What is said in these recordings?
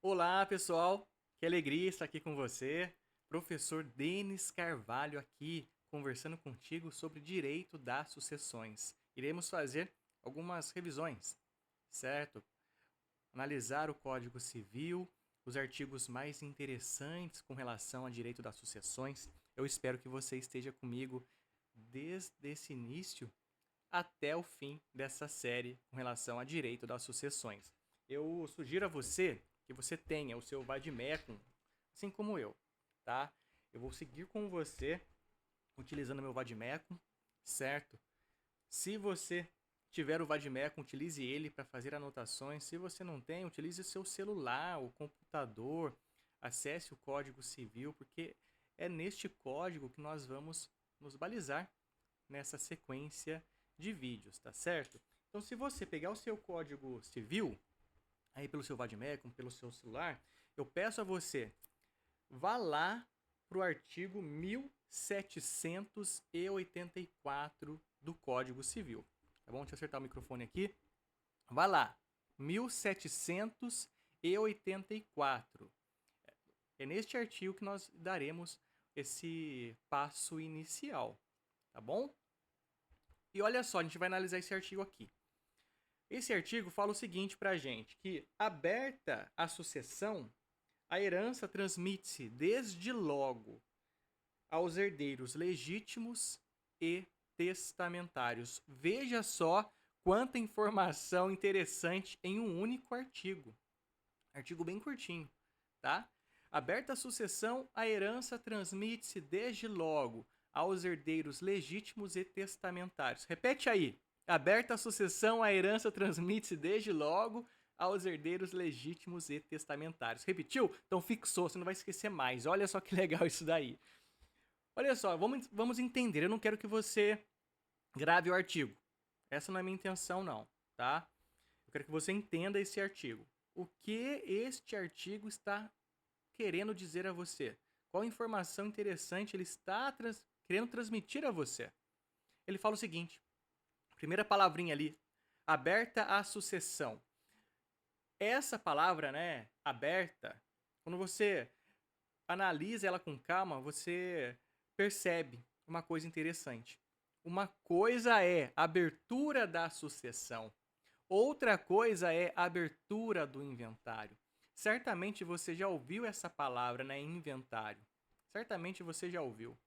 Olá, pessoal! Que alegria estar aqui com você. Professor Denis Carvalho aqui, conversando contigo sobre direito das sucessões. Iremos fazer algumas revisões, certo? Analisar o Código Civil, os artigos mais interessantes com relação a direito das sucessões. Eu espero que você esteja comigo desde esse início até o fim dessa série com relação a direito das sucessões. Eu sugiro a você que você tenha o seu vademecum, assim como eu, tá? Eu vou seguir com você utilizando meu vademecum, certo? Se você tiver o vademecum, utilize ele para fazer anotações. Se você não tem, utilize o seu celular, o computador, acesse o Código Civil, porque é neste código que nós vamos nos balizar nessa sequência de vídeos, tá certo? Então, se você pegar o seu Código Civil, aí pelo seu Vademecum, pelo seu celular, eu peço a você, vá lá para o artigo 1784 do Código Civil. Tá bom? Deixa eu acertar o microfone aqui. Vá lá, 1784. É neste artigo que nós daremos esse passo inicial, tá bom? E olha só, a gente vai analisar esse artigo aqui. Esse artigo fala o seguinte pra gente, que aberta a sucessão, a herança transmite-se desde logo aos herdeiros legítimos e testamentários. Veja só quanta informação interessante em um único artigo. Artigo bem curtinho, tá? Aberta a sucessão, a herança transmite-se desde logo aos herdeiros legítimos e testamentários. Repete aí. Aberta a sucessão, a herança transmite-se desde logo aos herdeiros legítimos e testamentários. Repetiu? Então fixou, você não vai esquecer mais. Olha só que legal isso daí. Olha só, vamos entender. Eu não quero que você grave o artigo. Essa não é a minha intenção, não, tá? Eu quero que você entenda esse artigo. O que este artigo está querendo dizer a você? Qual informação interessante ele está querendo transmitir a você? Ele fala o seguinte: primeira palavrinha ali, aberta à sucessão. Essa palavra, né, aberta, quando você analisa ela com calma, você percebe uma coisa interessante. Uma coisa é abertura da sucessão, outra coisa é abertura do inventário. Certamente você já ouviu essa palavra, né, inventário. Certamente você já ouviu.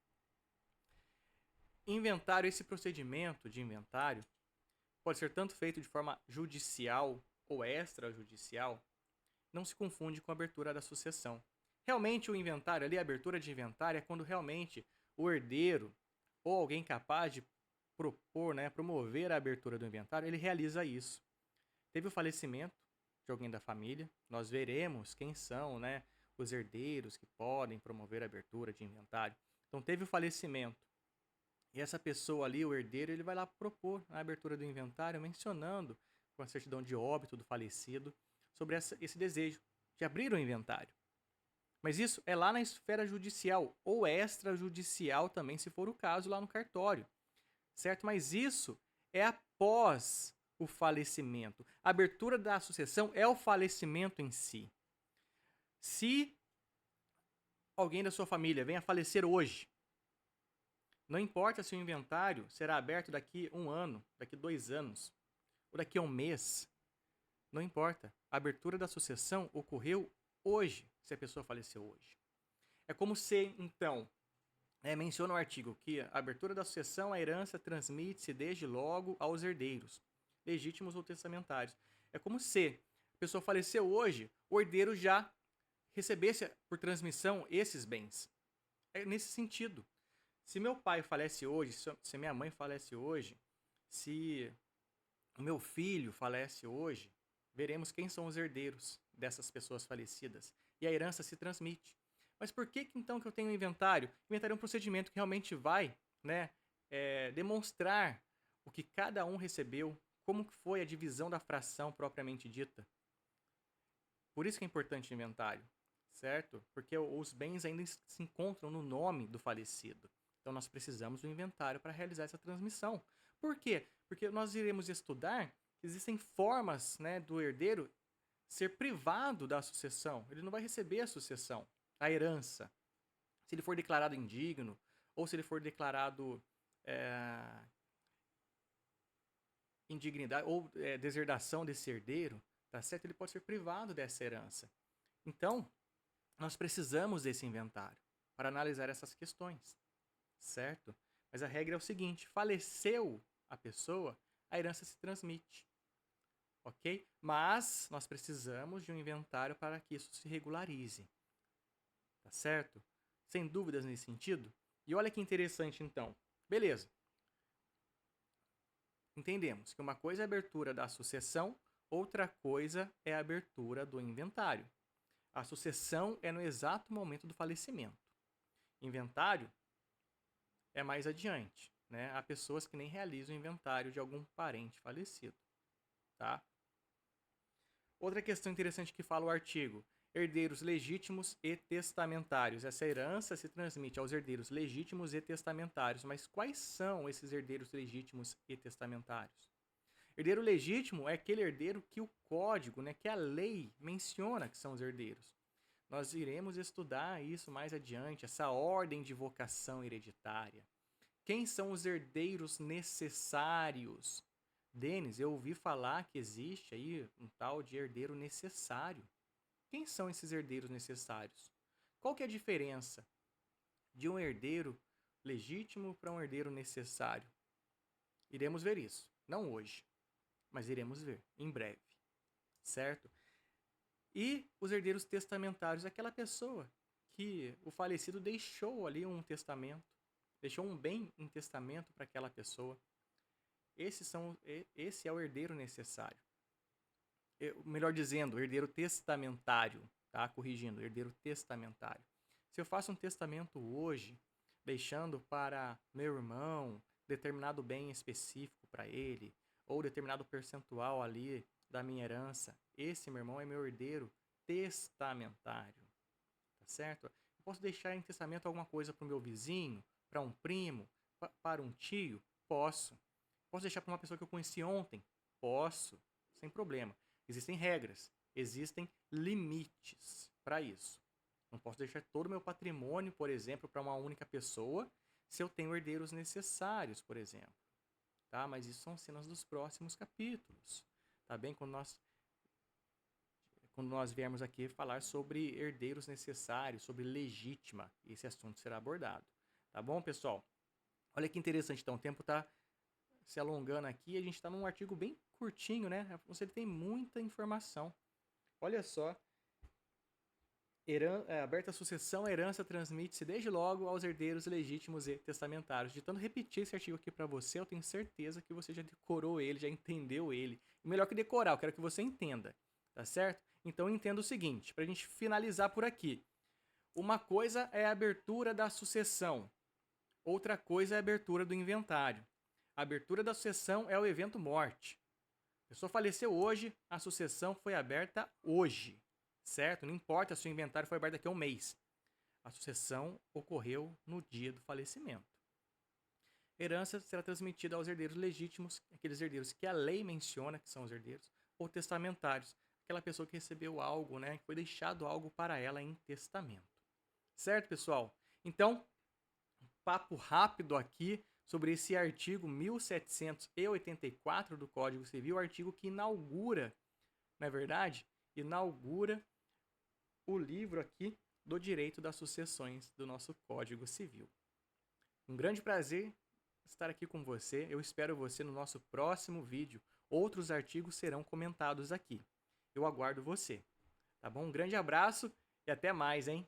Inventário, esse procedimento de inventário, pode ser tanto feito de forma judicial ou extrajudicial, não se confunde com a abertura da sucessão. Realmente o inventário ali, a abertura de inventário, é quando realmente o herdeiro ou alguém capaz de propor, né, promover a abertura do inventário, ele realiza isso. Teve o falecimento de alguém da família, nós veremos quem são, né, os herdeiros que podem promover a abertura de inventário. Então teve o falecimento. E essa pessoa ali, o herdeiro, ele vai lá propor a abertura do inventário, mencionando com a certidão de óbito do falecido sobre esse desejo de abrir o inventário. Mas isso é lá na esfera judicial ou extrajudicial também, se for o caso, lá no cartório, certo? Mas isso é após o falecimento. A abertura da sucessão é o falecimento em si. Se alguém da sua família venha a falecer hoje, não importa se o inventário será aberto daqui 1 ano, daqui 2 anos, ou daqui a 1 mês, não importa. A abertura da sucessão ocorreu hoje, se a pessoa faleceu hoje. É como se, então, menciona o artigo que a abertura da sucessão, a herança transmite-se desde logo aos herdeiros, legítimos ou testamentários. É como se a pessoa faleceu hoje, o herdeiro já recebesse por transmissão esses bens. É nesse sentido. Se meu pai falece hoje, se minha mãe falece hoje, se o meu filho falece hoje, veremos quem são os herdeiros dessas pessoas falecidas. E a herança se transmite. Mas por que então que eu tenho um inventário? Inventário é um procedimento que realmente vai, né, demonstrar o que cada um recebeu, como foi a divisão da fração propriamente dita. Por isso que é importante o inventário, certo? Porque os bens ainda se encontram no nome do falecido. Então nós precisamos do inventário para realizar essa transmissão. Por quê? Porque nós iremos estudar que existem formas, né, do herdeiro ser privado da sucessão. Ele não vai receber a sucessão, a herança. Se ele for declarado indigno, ou se ele for declarado indignidade, ou deserdação desse herdeiro, tá certo? Ele pode ser privado dessa herança. Então, nós precisamos desse inventário para analisar essas questões, certo? Mas a regra é o seguinte: faleceu a pessoa, a herança se transmite, ok? Mas nós precisamos de um inventário para que isso se regularize, tá certo? Sem dúvidas nesse sentido? E olha que interessante então. Beleza. Entendemos que uma coisa é a abertura da sucessão, outra coisa é a abertura do inventário. A sucessão é no exato momento do falecimento. Inventário é mais adiante, né? Há pessoas que nem realizam o inventário de algum parente falecido, tá? Outra questão interessante que fala o artigo: herdeiros legítimos e testamentários. Essa herança se transmite aos herdeiros legítimos e testamentários. Mas quais são esses herdeiros legítimos e testamentários? Herdeiro legítimo é aquele herdeiro que o código, né, que a lei menciona que são os herdeiros. Nós iremos estudar isso mais adiante, essa ordem de vocação hereditária. Quem são os herdeiros necessários? Denis, eu ouvi falar que existe aí um tal de herdeiro necessário. Quem são esses herdeiros necessários? Qual que é a diferença de um herdeiro legítimo para um herdeiro necessário? Iremos ver isso. Não hoje, mas iremos ver em breve, certo? E os herdeiros testamentários, aquela pessoa que o falecido deixou ali um testamento, deixou um bem em testamento para aquela pessoa. Esse é o herdeiro necessário. Melhor dizendo, herdeiro testamentário, tá? Corrigindo, herdeiro testamentário. Se eu faço um testamento hoje, deixando para meu irmão determinado bem específico para ele, ou determinado percentual ali da minha herança, esse meu irmão é meu herdeiro testamentário, tá certo? Eu posso deixar em testamento alguma coisa para o meu vizinho, para um primo, para um tio? Posso. Posso deixar para uma pessoa que eu conheci ontem? Posso, sem problema. Existem regras, existem limites para isso. Não posso deixar todo o meu patrimônio, por exemplo, para uma única pessoa, se eu tenho herdeiros necessários, por exemplo. Tá? Mas isso são cenas dos próximos capítulos. Tá bem? Quando nós viermos aqui falar sobre herdeiros necessários, sobre legítima, esse assunto será abordado. Tá bom, pessoal? Olha que interessante, então, o tempo está se alongando aqui, a gente está num artigo bem curtinho, né? Você tem muita informação. Olha só. Aberta a sucessão, a herança transmite-se desde logo aos herdeiros legítimos e testamentários. De tanto repetir esse artigo aqui para você, eu tenho certeza que você já decorou ele, já entendeu ele. E melhor que decorar, eu quero que você entenda, tá certo? Então entenda o seguinte, para a gente finalizar por aqui. Uma coisa é a abertura da sucessão, outra coisa é a abertura do inventário. A abertura da sucessão é o evento morte. A pessoa faleceu hoje, a sucessão foi aberta hoje, certo? Não importa se o inventário foi aberto daqui a um mês. A sucessão ocorreu no dia do falecimento. Herança será transmitida aos herdeiros legítimos, aqueles herdeiros que a lei menciona que são os herdeiros, ou testamentários, aquela pessoa que recebeu algo, né, que foi deixado algo para ela em testamento. Certo, pessoal? Então, papo rápido aqui sobre esse artigo 1784 do Código Civil, artigo que inaugura, não é verdade? Inaugura o livro aqui do direito das sucessões do nosso Código Civil. Um grande prazer estar aqui com você. Eu espero você no nosso próximo vídeo. Outros artigos serão comentados aqui. Eu aguardo você. Tá bom? Um grande abraço e até mais, hein?